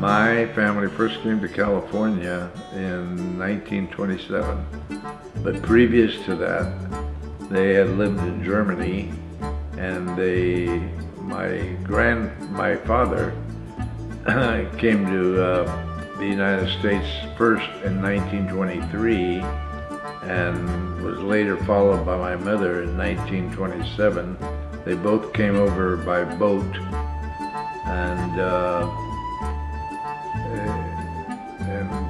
My family first came to California in 1927, but previous to that, they had lived in Germany, and my father came to the United States first in 1923, and was later followed by my mother in 1927. They both came over by boat, and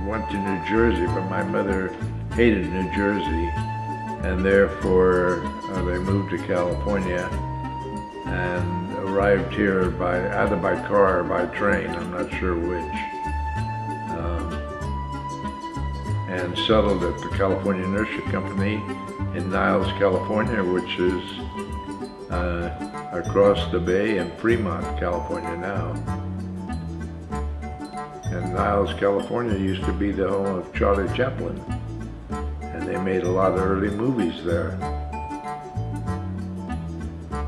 went to New Jersey, but my mother hated New Jersey, and therefore they moved to California and arrived here either by car or by train, I'm not sure which, and settled at the California Nursery Company in Niles, California, which is across the bay in Fremont, California now. And Niles, California used to be the home of Charlie Chaplin, and they made a lot of early movies there.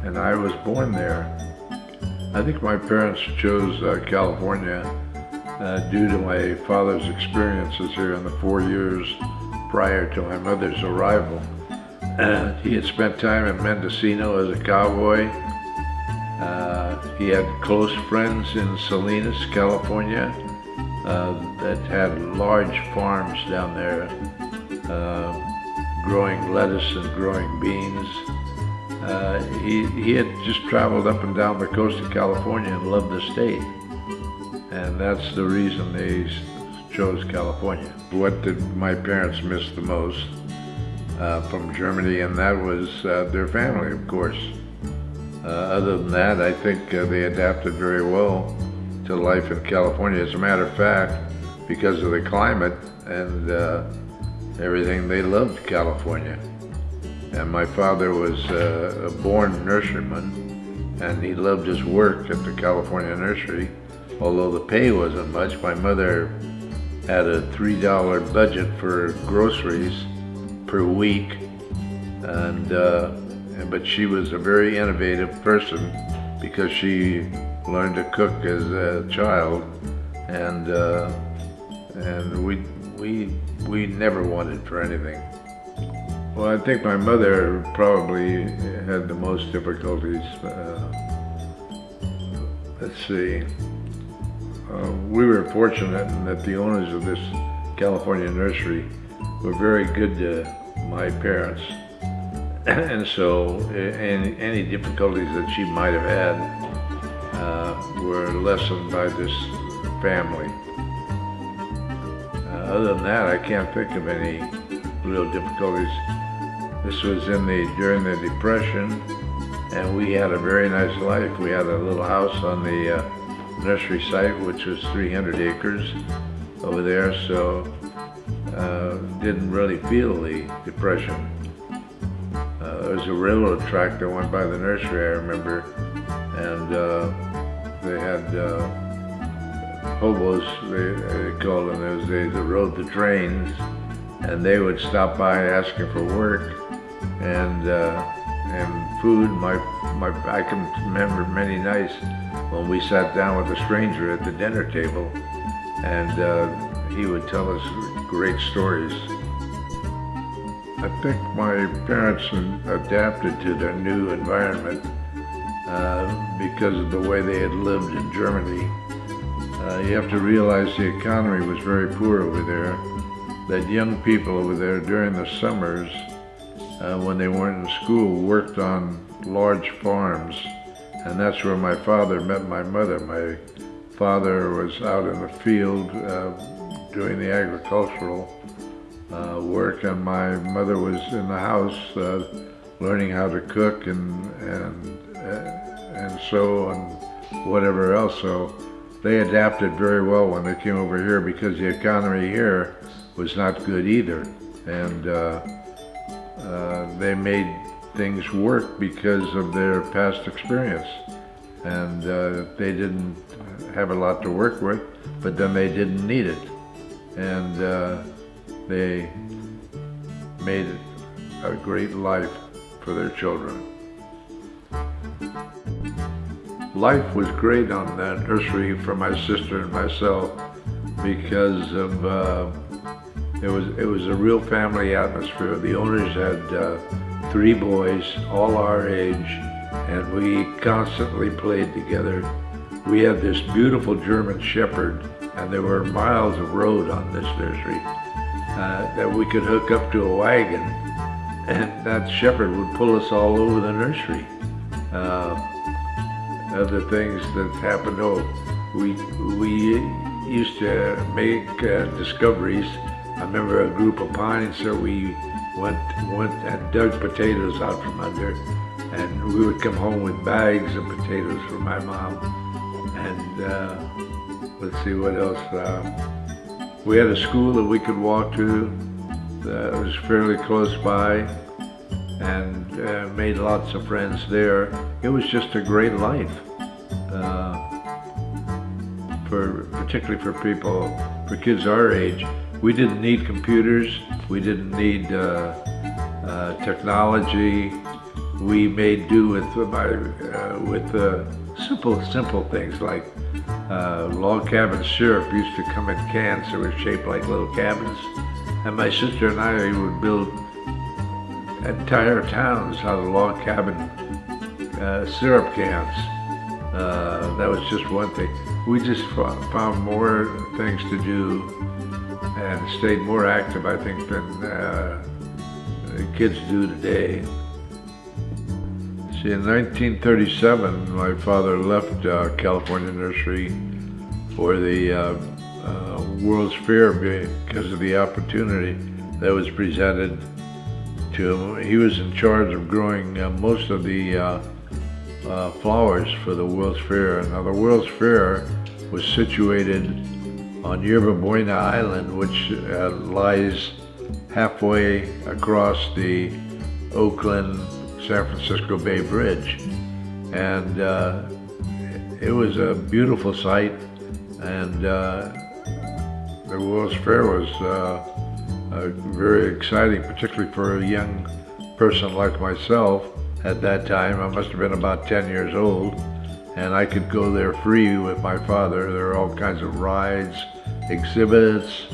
And I was born there. I think my parents chose California due to my father's experiences here in the 4 years prior to my mother's arrival. He had spent time in Mendocino as a cowboy. He had close friends in Salinas, California, that had large farms down there, growing lettuce and growing beans. He had just traveled up and down the coast of California and loved the state. And that's the reason they chose California. What did my parents miss the most from Germany? And that was their family, of course. Other than that, I think they adapted very well to life in California. As a matter of fact, because of the climate and everything, they loved California. And my father was a born nurseryman, and he loved his work at the California nursery. Although the pay wasn't much, my mother had a $3 budget for groceries per week, but she was a very innovative person because she learned to cook as a child, and we never wanted for anything. Well, I think my mother probably had the most difficulties. Let's see. We were fortunate in that the owners of this California nursery were very good to my parents, and so any difficulties that she might have had were lessened by this family. Other than that, I can't think of any real difficulties. This was during the Depression, and we had a very nice life. We had a little house on the nursery site, which was 300 acres over there, so didn't really feel the Depression. There was a railroad track that went by the nursery, I remember, and they had hobos, they called them those days, that rode the trains, and they would stop by asking for work and food. I can remember many nights when we sat down with a stranger at the dinner table, and he would tell us great stories. I think my parents adapted to their new environment because of the way they had lived in Germany. You have to realize the economy was very poor over there, that young people over there during the summers, when they weren't in school, worked on large farms, and that's where my father met my mother. My father was out in the field doing the agricultural work, and my mother was in the house learning how to cook and sew and whatever else. So they adapted very well when they came over here, because the economy here was not good either, and they made things work because of their past experience, and they didn't have a lot to work with, but then they didn't need it, and they made it a great life for their children. life was great on that nursery for my sister and myself because of it was a real family atmosphere. The owners had 3 boys, all our age, and we constantly played together. We had this beautiful German Shepherd, and there were miles of road on this nursery that we could hook up to a wagon, and that Shepherd would pull us all over the nursery. Other things that happened, we used to make discoveries. I remember a group of pines that we went and dug potatoes out from under, and we would come home with bags of potatoes for my mom. And let's see what else. We had a school that we could walk to that was fairly close by, and made lots of friends there. It was just a great life, particularly for kids our age. We didn't need computers. We didn't need technology. We made do with simple things like log cabin syrup used to come in cans that were shaped like little cabins, and my sister and I would build entire towns out of log cabin syrup cans. That was just one thing. We just found more things to do and stayed more active, I think, than kids do today. See, in 1937, my father left California Nursery for the World's Fair because of the opportunity that was presented to him. He was in charge of growing most of the flowers for the World's Fair. Now, the World's Fair was situated on Yerba Buena Island, which lies halfway across the Oakland-San Francisco Bay Bridge. And it was a beautiful sight, and the World's Fair was very exciting, particularly for a young person like myself. At that time, I must have been about 10 years old, and I could go there free with my father. There were all kinds of rides, exhibits.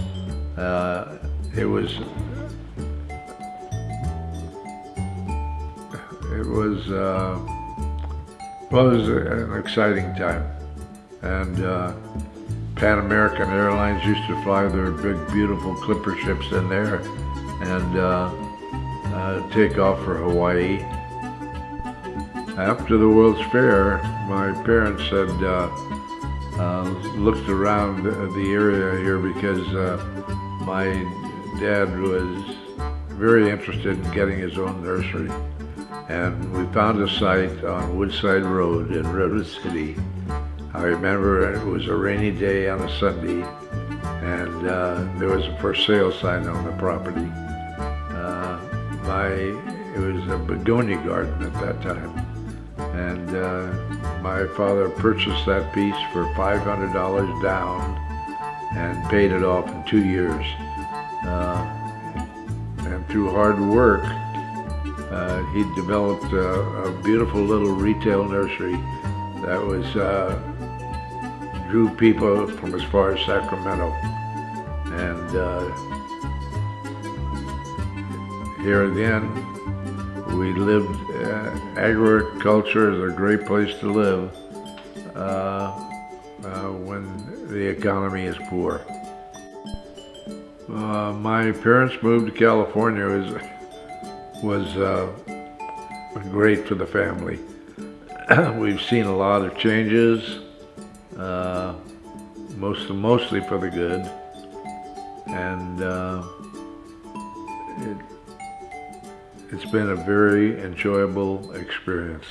It was an exciting time. And Pan American Airlines used to fly their big, beautiful clipper ships in there and take off for Hawaii. After the World's Fair, my parents had looked around the area here because my dad was very interested in getting his own nursery. And we found a site on Woodside Road in Redwood City. I remember it was a rainy day on a Sunday, and there was a for sale sign on the property. It was a begonia garden at that time. And my father purchased that piece for $500 down and paid it off in 2 years. And through hard work, he developed a beautiful little retail nursery that was drew people from as far as Sacramento. And here again, we lived. Agriculture is a great place to live when the economy is poor. My parents moved to California. Was great for the family. We've seen a lot of changes, mostly for the good, and it's been a very enjoyable experience.